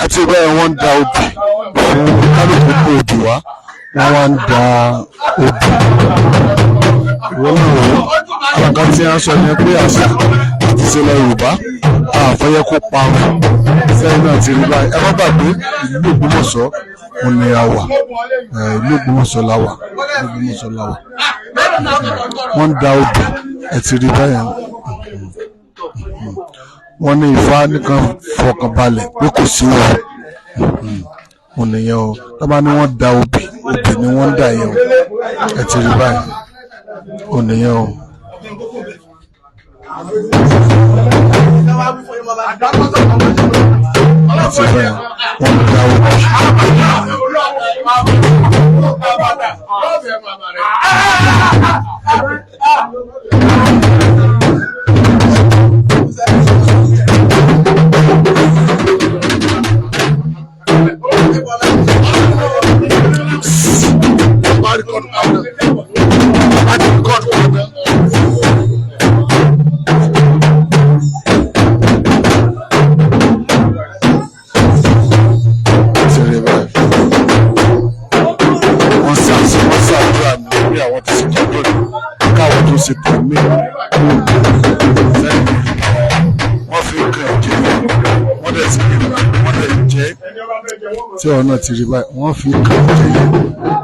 àti bẹ́ẹ̀ wọ́n ń da obì fún kálukú kó obì wá wọ́n wá ń da obì wọ́n náà wọ́n àlàkà tí a sọ yẹn pé àṣà àti ìṣẹ̀lẹ̀ Yorùbá àfẹ́yẹ́ kó parun sẹ́yìn náà ti rí báyìí ẹ má gbàgbé ìlú Ògbómọ̀ṣọ́ òun ni a wà ìlú Ògbómọ̀ṣọ́ la wà wọ́n ń da obì ẹ ti rí báyìí wọ́n ní Ifá nìkan fọkànbalẹ̀ pé kò sí wọn òun nìyẹn o tọ́ba ni wọ́n da obì ni wọ́n ń dà yẹn o ẹ ti rí báyìí òun nìyẹn o. Àti bẹ́ẹ̀ wọ́n ń da obì. ṣe tẹ̀lé wọ́n fi kàn jẹ́ wọ́n dẹ̀ jẹ́ tí ọ̀rọ̀ náà ti rí báyìí wọ́n fi kàn jẹ́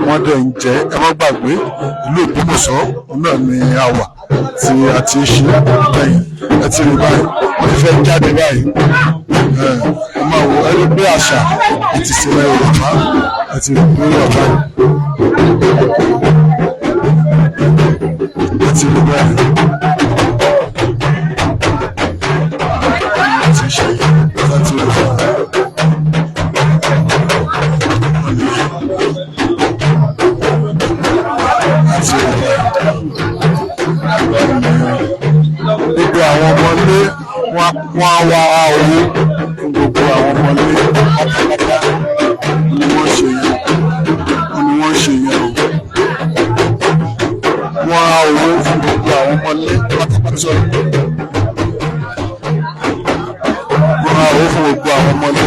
wọ́n dẹ̀ ń jẹ́ ẹ má gbàgbé ìlú Ògbómọ̀ṣọ́ náà ni a wà tí a ti ṣe lẹ́yìn ẹ ti rí báyìí wọ́n ti fẹ́ jáde báyìí ẹ máa wo ẹni pé àṣà àti ìṣẹ̀lẹ̀ Yorùbá àti ìpínlẹ̀ ọ̀bá àti ìlú ẹ̀ àti ìṣe àti ìlú ẹ̀. Gbogbo àwọn ọmọlé wọn á wá owó fún gbogbo àwọn ọmọlé pátápátá ni wọ́n ṣe yẹn o. Wọ́n á owó fún gbogbo àwọn ọmọlé pátápátá. Wọ́n á owó fún gbogbo àwọn ọmọlé.